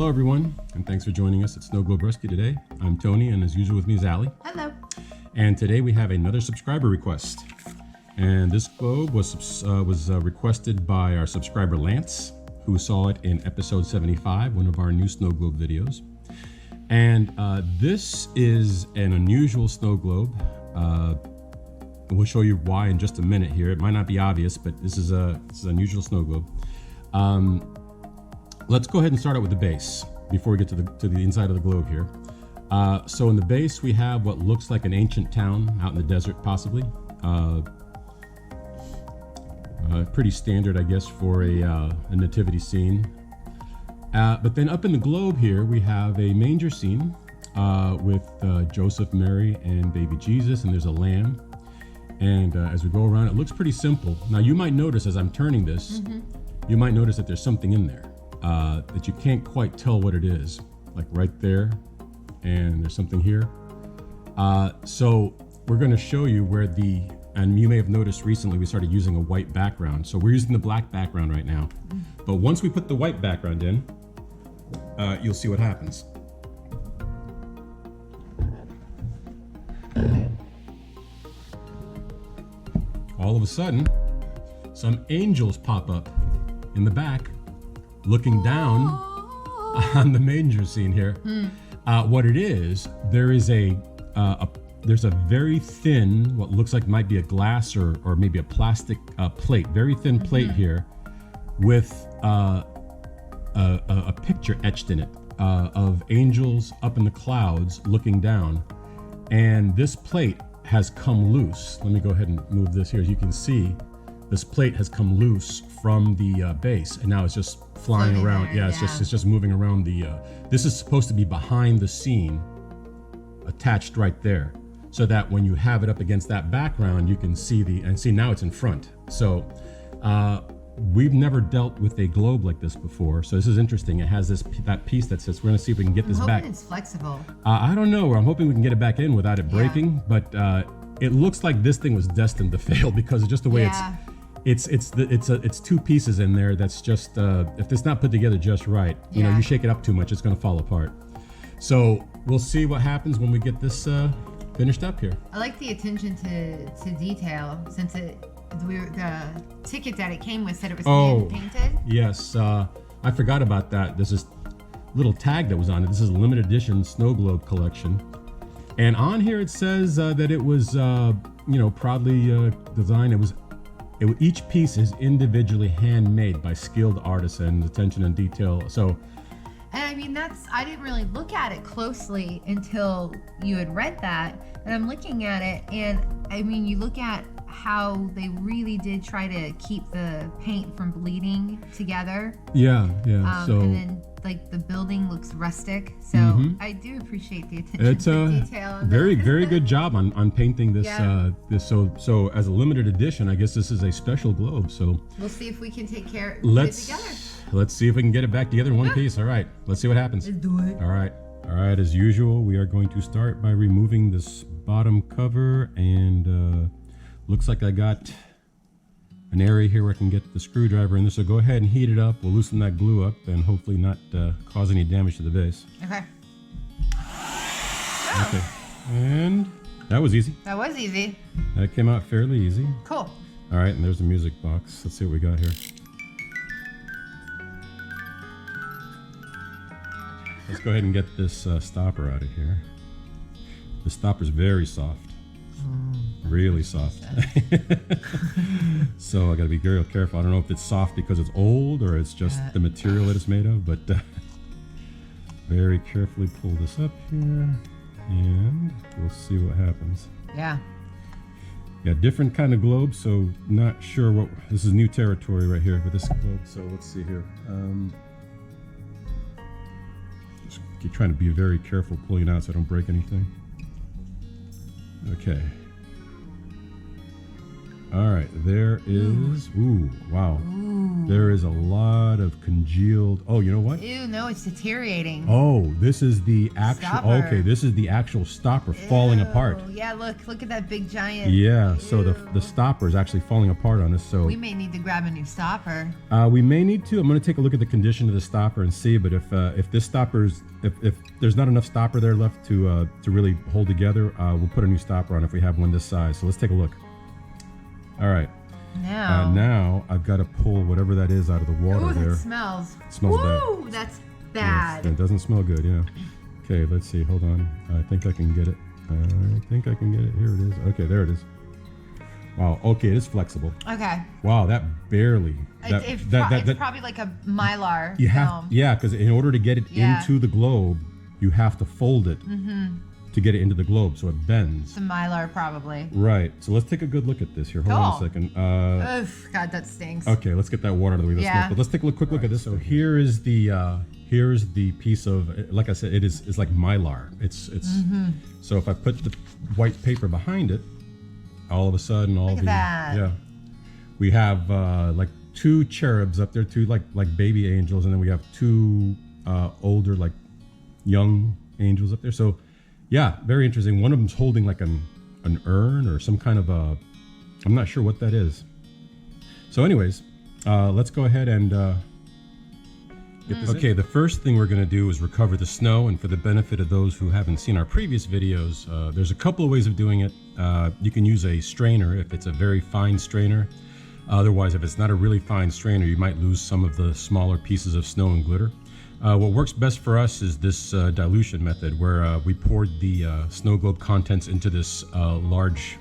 Hello everyone, and thanks for joining us at Snow Globe Rescue today. I'm Tony, and as usual with me is Allie. Hello. And today we have another subscriber request. And this globe was requested by our subscriber Lance, who saw it in episode 75, one of our new snow globe videos. And this is an unusual snow globe. We'll show you why in just a minute here. It might not be obvious, but this is an unusual snow globe. Let's go ahead and start out with the base before we get to the inside of the globe here. So in the base, we have what looks like an ancient town out in the desert, possibly. Pretty standard, I guess, for a nativity scene. But then up in the globe here, we have a manger scene with Joseph, Mary, and baby Jesus, and there's a lamb. And as we go around, it looks pretty simple. Now you might notice as I'm turning this, you might notice that there's something in there that you can't quite tell what it is. Like right there, and there's something here. So we're gonna show you where and you may have noticed recently we started using a white background. So we're using the black background right now. But once we put the white background in, you'll see what happens. All of a sudden, some angels pop up in the back, looking down on the manger scene here. What it is, there's a very thin, what looks like might be a glass or maybe a plastic plate, very thin plate here, with a picture etched in it of angels up in the clouds looking down, and this plate has come loose. Let me go ahead and move this here. As you can see, this plate has come loose from the base, and now it's just flying around. It's just moving around the. This is supposed to be behind the scene, attached right there, so that when you have it up against that background, you can see now it's in front. So we've never dealt with a globe like this before, so this is interesting. It has that piece that says, we're going to see if we can get this back. I'm hoping it's flexible. I don't know. I'm hoping we can get it back in without it breaking, but it looks like this thing was destined to fail because of just the way it's two pieces in there. That's just if it's not put together just right, you shake it up too much, it's going to fall apart. So we'll see what happens when we get this finished up here. I like the attention to detail, since the ticket that it came with said it was hand painted. Yes, I forgot about that. There's this little tag that was on it. This is a limited edition snow globe collection, and on here it says that it was proudly designed. Each piece is individually handmade by skilled artisans. Attention and detail. So. And I mean, I didn't really look at it closely until you had read that. And I'm looking at it, and I mean, you look at how they really did try to keep the paint from bleeding together. Yeah. And then, like, the building looks rustic. So I do appreciate the attention to detail. Very good job on painting this. So as a limited edition, I guess this is a special globe. So we'll see if we can put it together. Let's see if we can get it back together in one piece. All right, let's see what happens. Let's do it. All right, as usual, we are going to start by removing this bottom cover, and looks like I got an area here where I can get the screwdriver in this. So go ahead and heat it up. We'll loosen that glue up and hopefully not cause any damage to the base. Okay. Okay, and that was easy. That came out fairly easy. Cool. All right, and there's the music box. Let's see what we got here. Let's go ahead and get this stopper out of here. The stopper's very soft. Really soft. So I gotta be very careful. I don't know if it's soft because it's old or it's just the material that it's made of, but very carefully pull this up here, and we'll see what happens. Yeah, different kind of globe, so not sure what, this is new territory right here with this globe. So let's see here. Just keep trying to be very careful pulling it out so I don't break anything. Okay. All right, there is, ooh, wow. Ooh. There is a lot of congealed. Oh, you know what? Ew, no, it's deteriorating. Oh, this is the actual. Stopper. Okay, this is the actual stopper falling apart. Yeah, look at that big giant. Yeah, Ew. so the stopper is actually falling apart on us. So we may need to grab a new stopper. we may need to. I'm going to take a look at the condition of the stopper and see. But if this stopper's if there's not enough stopper there left to really hold together, we'll put a new stopper on if we have one this size. So let's take a look. All right. Now I've got to pull whatever that is out of the water. Ooh, there. that smells. It smells Woo, bad. that's bad. Yes, it doesn't smell good. Yeah. Okay, let's see. Hold on. I think I can get it. Here it is. Okay, there it is. Wow. Okay, it is flexible. Okay. Wow, that barely. It's probably like a Mylar film. Yeah, because in order to get it into the globe, you have to fold it to get it into the globe, so it bends. It's a Mylar probably. Right. So let's take a good look at this here. Hold on a second. Oof, God, that stinks. Okay, let's get that water out of the way. But let's take a quick look at this. So here's the piece of, like I said, it's like Mylar. It's so if I put the white paper behind it, all of a sudden we have like two cherubs up there, two like baby angels, and then we have two older like young angels up there. So yeah, very interesting. One of them's holding like an urn or some kind of I'm not sure what that is. So anyways, let's go ahead and get this. Okay, the first thing we're going to do is recover the snow, and for the benefit of those who haven't seen our previous videos, there's a couple of ways of doing it. You can use a strainer if it's a very fine strainer. Otherwise, if it's not a really fine strainer, you might lose some of the smaller pieces of snow and glitter. What works best for us is this dilution method, where we poured the snow globe contents into this large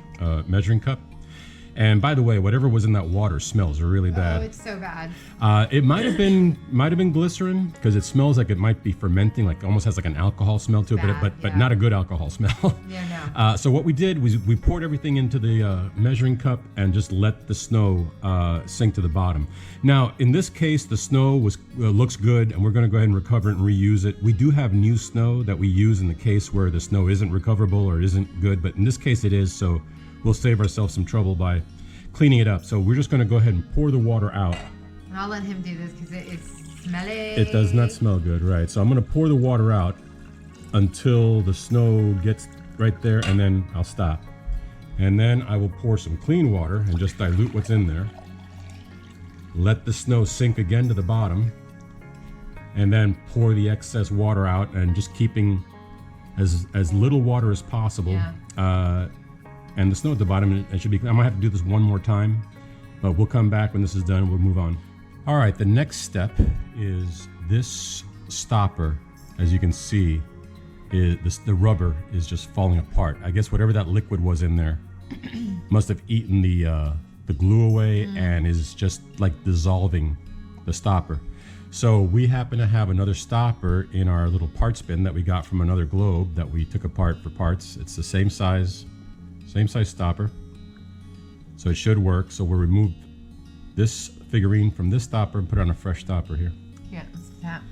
measuring cup. And by the way, whatever was in that water smells really bad. Oh, it's so bad. It might have been glycerin, because it smells like it might be fermenting, like almost has like an alcohol smell to it, but not a good alcohol smell. Yeah, no. So what we did was we poured everything into the measuring cup and just let the snow sink to the bottom. Now, in this case, the snow looks good, and we're going to go ahead and recover it and reuse it. We do have new snow that we use in the case where the snow isn't recoverable or isn't good, but in this case it is, so we'll save ourselves some trouble by cleaning it up. So we're just going to go ahead and pour the water out. And I'll let him do this because it's smelly. It does not smell good, right? So I'm going to pour the water out until the snow gets right there, and then I'll stop. And then I will pour some clean water and just dilute what's in there. Let the snow sink again to the bottom, and then pour the excess water out, and just keeping as little water as possible. Yeah. And the snow at the bottom, it should be. I might have to do this one more time, but we'll come back when this is done. We'll move on. All right, the next step is this stopper. As you can see, the rubber is just falling apart. I guess whatever that liquid was in there must have eaten the glue away and is just like dissolving the stopper. So we happen to have another stopper in our little parts bin that we got from another globe that we took apart for parts. It's the same size stopper, so it should work. So we'll remove this figurine from this stopper and put on a fresh stopper here. Yeah, let's tap.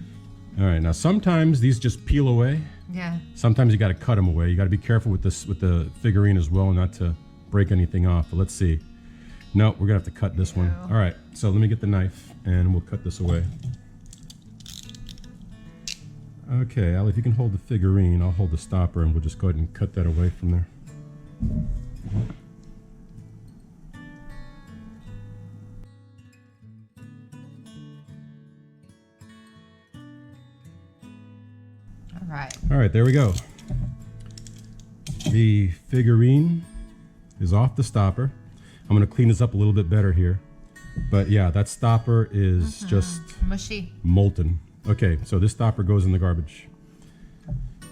All right, now sometimes these just peel away. Yeah. Sometimes you got to cut them away. You got to be careful with the figurine as well, not to break anything off. But let's see. No, we're gonna have to cut this one. All right, so let me get the knife and we'll cut this away. Okay, Al, if you can hold the figurine, I'll hold the stopper, and we'll just go ahead and cut that away from there. All right, there we go. The figurine is off the stopper. I'm going to clean this up a little bit better here. But yeah, that stopper is just mushy, molten. Okay, so this stopper goes in the garbage.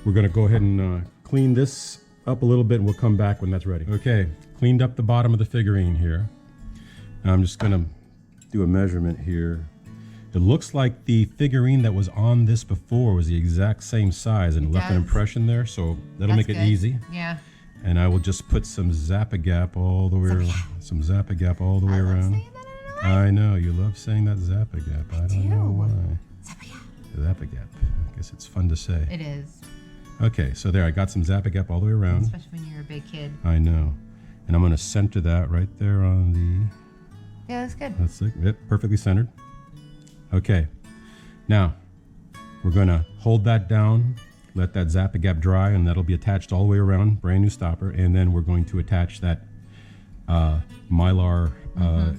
We're going to go ahead and clean this up a little bit, and we'll come back when that's ready. Okay, cleaned up the bottom of the figurine here. Now I'm just going to do a measurement here. It looks like the figurine that was on this before was the exact same size, and it left an impression there, so that'll make it easy. Yeah. And I will just put some Zap-A-Gap all the way around. Some Zap-A-Gap all the way around. I know, you love saying that Zap-A-Gap. I don't know why. Zap-A-Gap. I guess it's fun to say. It is. Okay, so there, I got some Zap-A-Gap all the way around. Especially when you're a big kid. I know. And I'm going to center that right there on Yeah, that's good. That's it, perfectly centered. Okay, now we're gonna hold that down, let that Zap-A-Gap dry, and that'll be attached all the way around, brand new stopper. And then we're going to attach that Mylar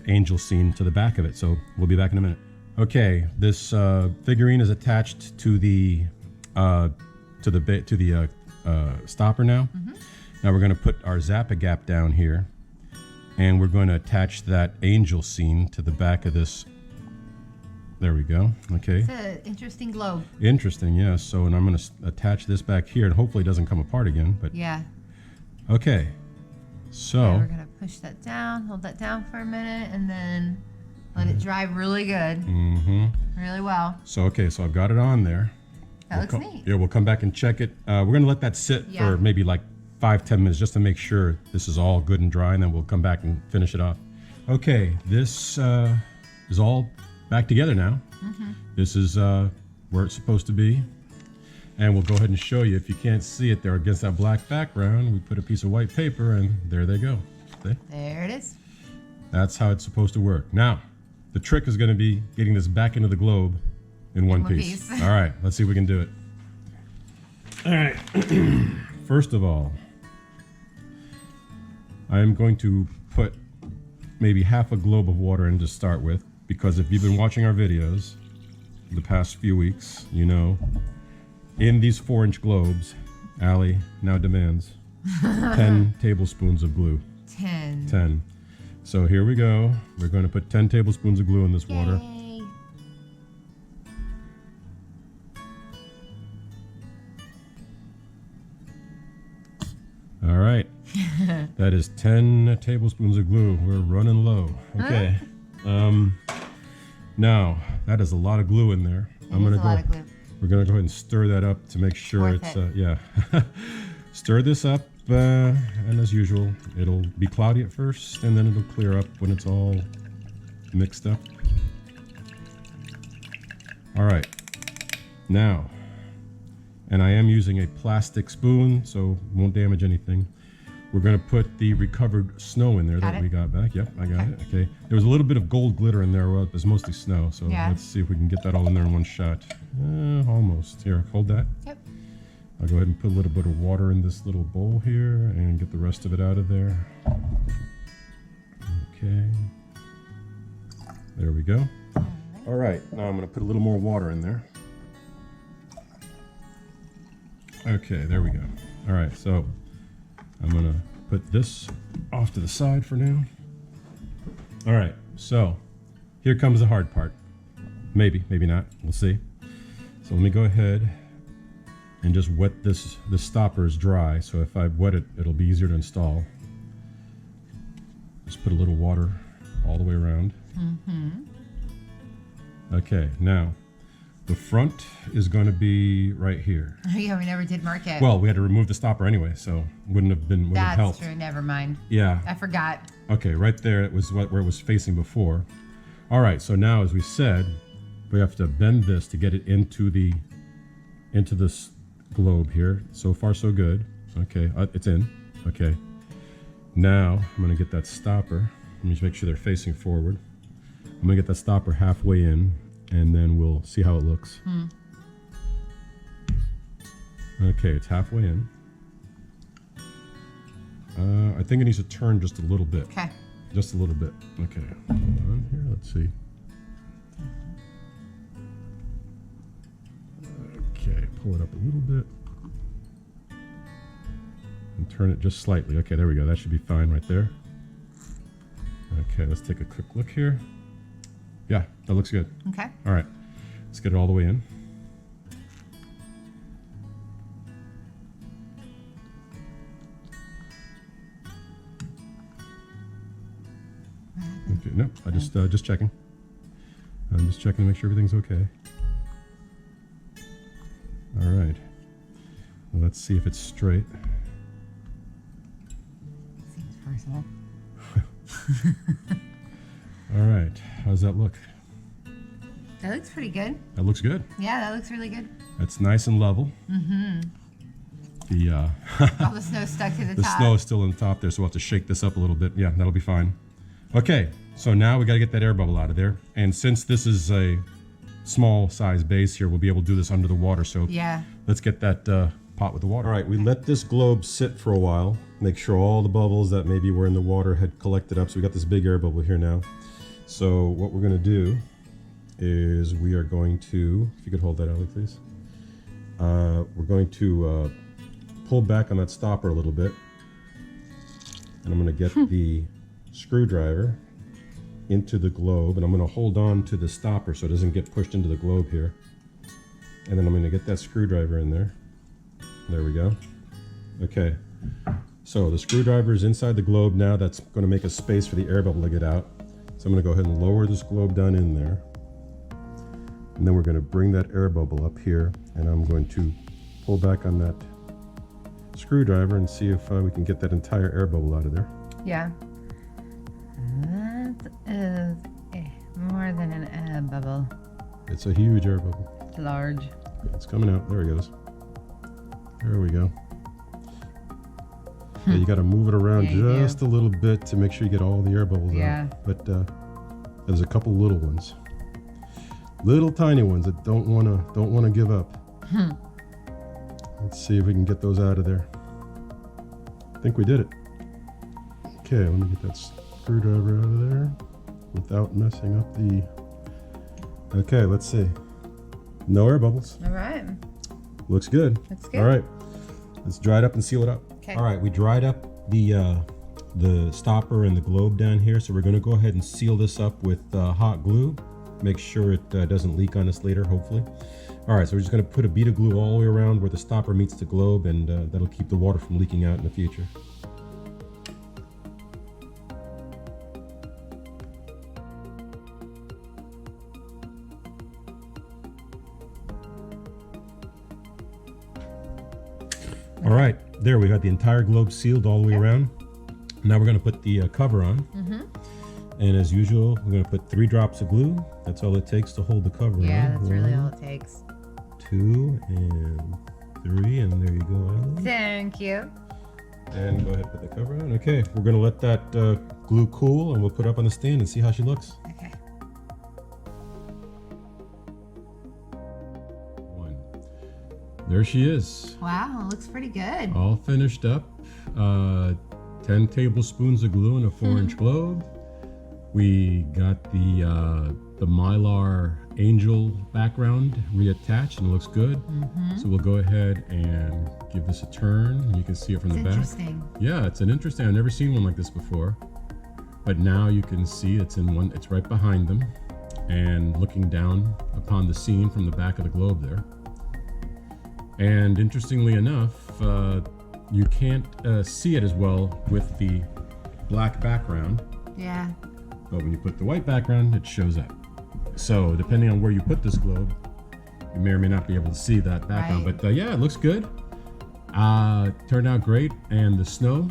angel scene to the back of it. So we'll be back in a minute. Okay, this figurine is attached to the stopper now. Now we're going to put our Zap-A-Gap down here, and we're going to attach that angel scene to the back of this. There we go. Okay. It's an interesting globe. Interesting, yes. Yeah. So, and I'm going to attach this back here, and hopefully it doesn't come apart again. But yeah. Okay. So okay, we're going to push that down, hold that down for a minute, and then let it dry really good. Really well. So okay, so I've got it on there. That looks neat. Yeah, we'll come back and check it. We're going to let that sit for maybe like 5-10 minutes just to make sure this is all good and dry, and then we'll come back and finish it off. Okay, this is all back together now. This is where it's supposed to be, and we'll go ahead and show you. If you can't see it there against that black background, we put a piece of white paper, and there they go. See? There it is. That's how it's supposed to work. Now, the trick is going to be getting this back into the globe in one piece. All right, let's see if we can do it. All right. First of all, I am going to put maybe half a globe of water in to start with, because if you've been watching our videos the past few weeks, you know, in these 4-inch globes, Allie now demands 10 tablespoons of glue. 10. So here we go. We're going to put 10 tablespoons of glue in this water. Yay. All right. That is 10 tablespoons of glue. We're running low. Okay. Now, that is a lot of glue in there. We're going to go ahead and stir that up to make sure it's yeah. Stir this up, and as usual, it'll be cloudy at first, and then it'll clear up when it's all mixed up. All right. Now, and I am using a plastic spoon, so it won't damage anything. We're going to put the recovered snow in there that we got back. Yep, I got it. Okay. There was a little bit of gold glitter in there. Well, it was mostly snow, so let's see if we can get that all in there in one shot. Almost. Here, hold that. Yep. I'll go ahead and put a little bit of water in this little bowl here and get the rest of it out of there. Okay. There we go. All right. Now I'm going to put a little more water in there. Okay, there we go. All right, so I'm going to put this off to the side for now. All right, so here comes the hard part. Maybe, maybe not. We'll see. So let me go ahead and just wet this. The stopper is dry, so if I wet it, it'll be easier to install. Just put a little water all the way around. Okay, now the front is going to be right here. Yeah, we never did mark it. Well, we had to remove the stopper anyway, so wouldn't have helped. That's true. Never mind. Yeah. I forgot. Okay, right there it was where it was facing before. All right, so now, as we said, we have to bend this to get it into this globe here. So far, so good. Okay, it's in. Okay. Now I'm going to get that stopper. Let me just make sure they're facing forward. I'm going to get that stopper halfway in, and then we'll see how it looks. Okay, it's halfway in. I think it needs to turn just a little bit. Okay. Just a little bit. Okay, hold on here. Let's see. Okay, pull it up a little bit. And turn it just slightly. Okay, there we go. That should be fine right there. Okay, let's take a quick look here. Yeah, that looks good. Okay. All right, let's get it all the way in. Okay, no, I just checking. I'm just checking to make sure everything's okay. All right. Well, let's see if it's straight. Seems personal. All right, how's that look? That looks pretty good. That looks good. Yeah, that looks really good. That's nice and level. The all the snow stuck to the top. The snow is still on the top there, so we'll have to shake this up a little bit. Yeah, that'll be fine. Okay, So now we got to get that air bubble out of there. And since this is a small size base here, we'll be able to do this under the water. So Yeah. let's get that pot with the water. All right, we let this globe sit for a while. Make sure all the bubbles that maybe were in the water had collected up. So we got this big air bubble here now. So what we're going to do is we are going to, if you could hold that, Allie, please. We're going to pull back on that stopper a little bit. And I'm going to get the screwdriver into the globe, and I'm going to hold on to the stopper so it doesn't get pushed into the globe here. And then I'm going to get that screwdriver in there. There we go. Okay, so the screwdriver is inside the globe now. That's going to make a space for the air bubble to get out. So I'm going to go ahead and lower this globe down in there. And then we're going to bring that air bubble up here, and I'm going to pull back on that screwdriver and see if we can get that entire air bubble out of there. Yeah. That is more than an air bubble. It's a huge air bubble. It's large. It's coming out. There it goes. There we go. Yeah, you got to move it around Yeah, just a little bit to make sure you get all the air bubbles Yeah. out. But there's a couple little ones, little tiny ones that don't wanna give up. Let's see if we can get those out of there. I think we did it. Okay, let me get that screwdriver out of there without messing up the. Okay, let's see. No air bubbles. All right. Looks good. That's good. All right, let's dry it up and seal it up. Okay. All right, we dried up the stopper and the globe down here, so we're going to go ahead and seal this up with hot glue. Make sure it doesn't leak on us later, hopefully. All right, so we're just going to put a bead of glue all the way around where the stopper meets the globe, and that'll keep the water from leaking out in the future. All right, there we got the entire globe sealed all the way around. Now we're going to put the cover on. And as usual, we're going to put 3 drops of glue. That's all it takes to hold the cover on. Yeah, that's really all it takes. 2 and 3, and there you go, Ellen. Thank you. And go ahead and put the cover on. Okay, we're going to let that glue cool, and we'll put it up on the stand and see how she looks. Okay. 1. There she is. Wow, it looks pretty good. All finished up. 10 tablespoons of glue in a 4-inch globe. We got the Mylar angel background reattached and it looks good. So we'll go ahead and give this a turn. You can see it from the back. Interesting. Yeah, it's an interesting. I've never seen one like this before. But now you can see it's in one. It's right behind them, and looking down upon the scene from the back of the globe there. And interestingly enough, you can't see it as well with the black background. Yeah. But when you put the white background, it shows up. So depending on where you put this globe, you may or may not be able to see that background. Right. But yeah, it looks good. Turned out great. And the snow,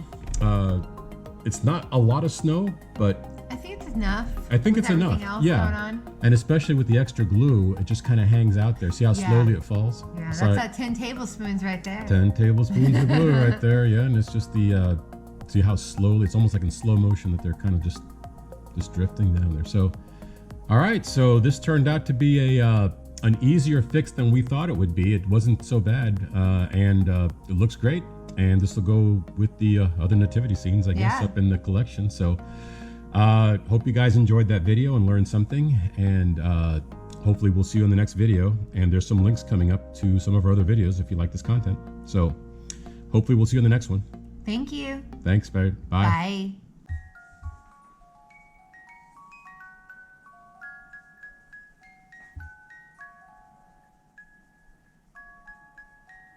it's not a lot of snow, but I think it's enough. I think with it's enough. everything else Yeah. going on. And especially with the extra glue, it just kind of hangs out there. See how Yeah. slowly it falls? Yeah, So that's that 10 tablespoons right there. 10 tablespoons of glue right there. Yeah, and it's just the, see how slowly, it's almost like in slow motion that they're kind of just drifting down there. So, all right, so this turned out to be an easier fix than we thought it would be. It wasn't so bad, and it looks great. And this will go with the other nativity scenes, I guess, Yeah. up in the collection. So, hope you guys enjoyed that video and learned something. And hopefully we'll see you in the next video. And there's some links coming up to some of our other videos if you like this content. So, hopefully we'll see you in the next one. Thank you. Thanks, Barry. Bye. Bye.